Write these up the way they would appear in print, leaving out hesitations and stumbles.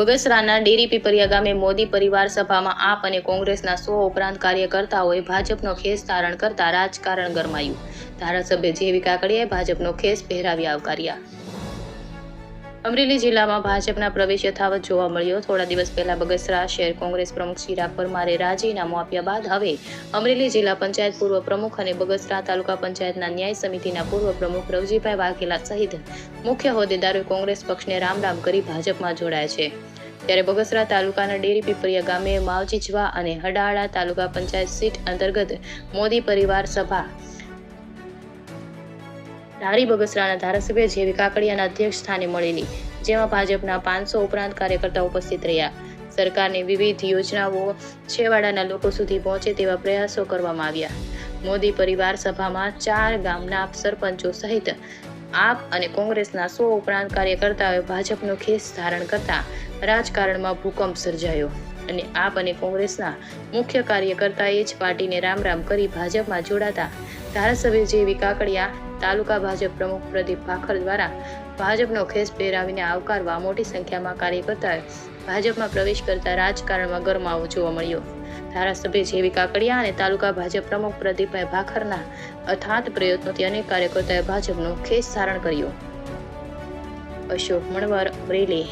બગસરાના dairy Pipariya ગામે મોદી પરિવાર સભામાં આપ અને કોંગ્રેસના 100 ઉપરાંત કાર્યકર્તાઓએ ભાજપનો ખેસ ધારણ કરતા રાજકારણ ગરમાયું. ધારાસભ્ય જેવી કાકડિયાએ ભાજપનો ખેસ પહેરાવી આવકાર્યા. અમરેલી જિલ્લામાં ભાજપના પ્રવેશ યથાવત જોવા મળ્યો. થોડા દિવસ પહેલા બગસરા શહેર કોંગ્રેસ પ્રમુખ ચિરાગ પરમારે રાજીનામું આપ્યા બાદ હવે અમરેલી જિલ્લા પંચાયત પૂર્વ પ્રમુખ અને બગસરા તાલુકા પંચાયતના ન્યાય સમિતિના પૂર્વ પ્રમુખ રવજીભાઈ વાઘેલા સહિત મુખ્ય હોદ્દેદારોએ કોંગ્રેસ પક્ષને રામ કરી ભાજપમાં જોડાયા છે. ત્યારે બગસરા તાલુકાના ડેરી પીપરિયા ગામે માવજીજવા અને હડાળા તાલુકા પંચાયત સીટ અંતર્ગત મોદી પરિવાર સભા ધારી બગસરાના ધારાસભ્ય જેવી કાકડિયાના અધ્યક્ષ સ્થાને મળેલી, જેમાં ભાજપના 500 ઉપરાંત કાર્યકર્તાઓ ઉપસ્થિત રહ્યા. સરકારની વિવિધ યોજનાઓ છેવાડાના લોકો સુધી પહોંચે તેવા પ્રયાસો કરવામાં આવ્યા. મોદી પરિવાર સભામાં 4 ગામના સરપંચો સહિત આપ અને કોંગ્રેસના 100 ઉપરાંત કાર્યકર્તાઓએ ભાજપનો ખેસ ધારણ કરતા રાજકારણમાં ભૂકંપ સર્જાયો અને આપ અને કોંગ્રેસના મુખ્ય કાર્યકર્તાએ જ પાર્ટીને રામ કરી ભાજપમાં જોડાતા ધારાસભ્ય જેવી કાકડિયા, તાલુકા ભાજપ પ્રમુખ પ્રદીપ ભાખર દ્વારા ભાજપનો ખેસ પહેરાવીને આવકારવા મોટી સંખ્યામાં કાર્યકર્તાઓએ ભાજપમાં પ્રવેશ કરતા રાજકારણમાં ગરમાવો જોવા મળ્યો. ધારાસભ્ય જેવી કાકડિયા અને તાલુકા ભાજપ પ્રમુખ પ્રદીપભાઈ ભાખરના અથાત પ્રયત્નોથી અનેક કાર્યકર્તાઓએ ભાજપનો ખેસ ધારણ કર્યો. અશોક મણવર, અમરેલી.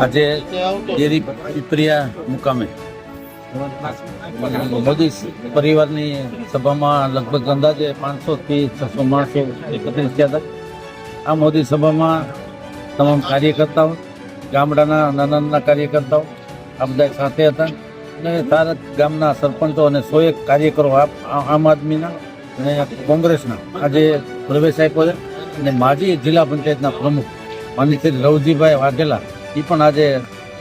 આજે ડેરી પીપરિયા મુકામે મોદી પરિવારની સભામાં લગભગ અંદાજે 500 થી 600 માણસો એકત્રિત થયા હતા. આ મોદી સભામાં તમામ કાર્યકર્તાઓ, ગામડાના નાના કાર્યકર્તાઓ આ બધા સાથે હતા અને સારા ગામના સરપંચો અને 101 કાર્યકરો આમ આદમીના અને કોંગ્રેસના આજે પ્રવેશ આપ્યો છે. અને માજી જિલ્લા પંચાયતના પ્રમુખ માનનીય શ્રી રવજીભાઈ વાઘેલા એ પણ આજે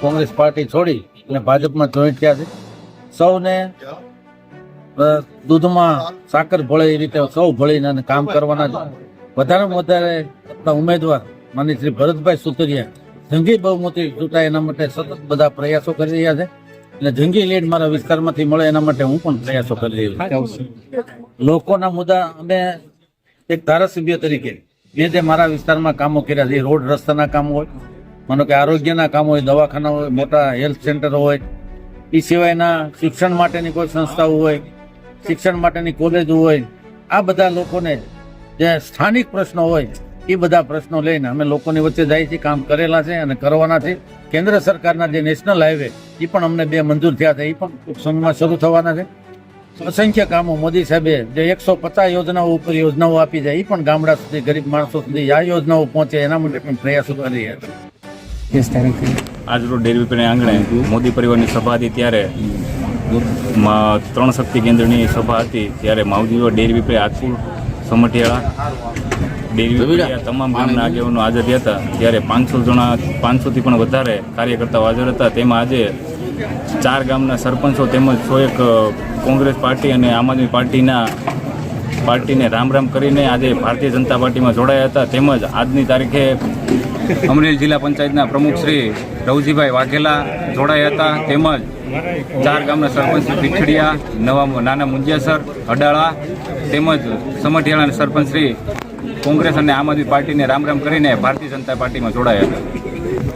કોંગ્રેસ પાર્ટી છોડી અને ભાજપમાં જોઈન્ટ થયા છે. સૌને દૂધમાં સાકર ભળે એ રીતે સૌ ભળીને કામ કરવાના છે. વધારેમાં વધારે આપણા ઉમેદવાર માનનીય શ્રી ભરતભાઈ સુતરિયા જંગી બહુમતી ચૂંટાય એના માટે સતત બધા પ્રયાસો કરી રહ્યા છે અને જંગી લીડ મારા વિસ્તારમાંથી મળે એના માટે હું પણ પ્રયાસો કરી રહ્યો છું. લોકોના મુદ્દા અમે એક ધારાસભ્ય તરીકે મેં જે મારા વિસ્તારમાં કામો કર્યા છે, રોડ રસ્તાના કામો હોય, માનો કે આરોગ્યના કામો હોય, દવાખાના હોય, મોટા હેલ્થ સેન્ટર હોય, એ સિવાયના શિક્ષણ માટેની કોઈ સંસ્થાઓ હોય, શિક્ષણ માટેની કોલેજો હોય, આ બધા લોકોને જે સ્થાનિક પ્રશ્નો હોય એ બધા પ્રશ્નો લઈને અમે લોકોની વચ્ચે જાય છે, કામ કરેલા છે અને કરવાના છે. કેન્દ્ર સરકારના જે નેશનલ હાઈવે એ પણ અમને 2 મંજૂર થયા છે, એ પણ ટૂંક સમયમાં શરૂ થવાના છે. અસંખ્ય કામો મોદી સાહેબે જે 150 યોજનાઓ ઉપર યોજનાઓ આપી જાય એ પણ ગામડા સુધી, ગરીબ માણસો સુધી આ યોજનાઓ પહોંચે એના માટે પણ પ્રયાસો કરી રહ્યા છે. આજરોજ ડેરી પીપરિયા આંગણે મોદી પરિવારની સભા હતી ત્યારે 3 શક્તિ કેન્દ્રની સભા હતી ત્યારે માવજીઓ ડેરી પીપરિયા આતપુર સમઢિયાળા ડેરી પીપરિયા તમામ ગામના આગેવાનો હાજર હતા. ત્યારે 500થી પણ વધારે કાર્યકર્તાઓ હાજર હતા. તેમાં આજે 4 ગામના સરપંચો તેમજ 101 કોંગ્રેસ પાર્ટી અને આમ આદમી પાર્ટીને રામ કરીને આજે ભારતીય જનતા પાર્ટીમાં જોડાયા હતા. તેમજ આજની તારીખે અમરેલી જિલ્લા પંચાયતના પ્રમુખ શ્રી રવજીભાઈ વાઘેલા જોડાયા હતા. તેમજ 4 ગામના સરપંચ શ્રી પીછડિયા, નાના મુંજિયાસર, હડાળા તેમજ સમઢિયાળાના સરપંચ શ્રી કોંગ્રેસ અને આમ આદમી પાર્ટીને રામ કરીને ભારતીય જનતા પાર્ટીમાં જોડાયા હતા.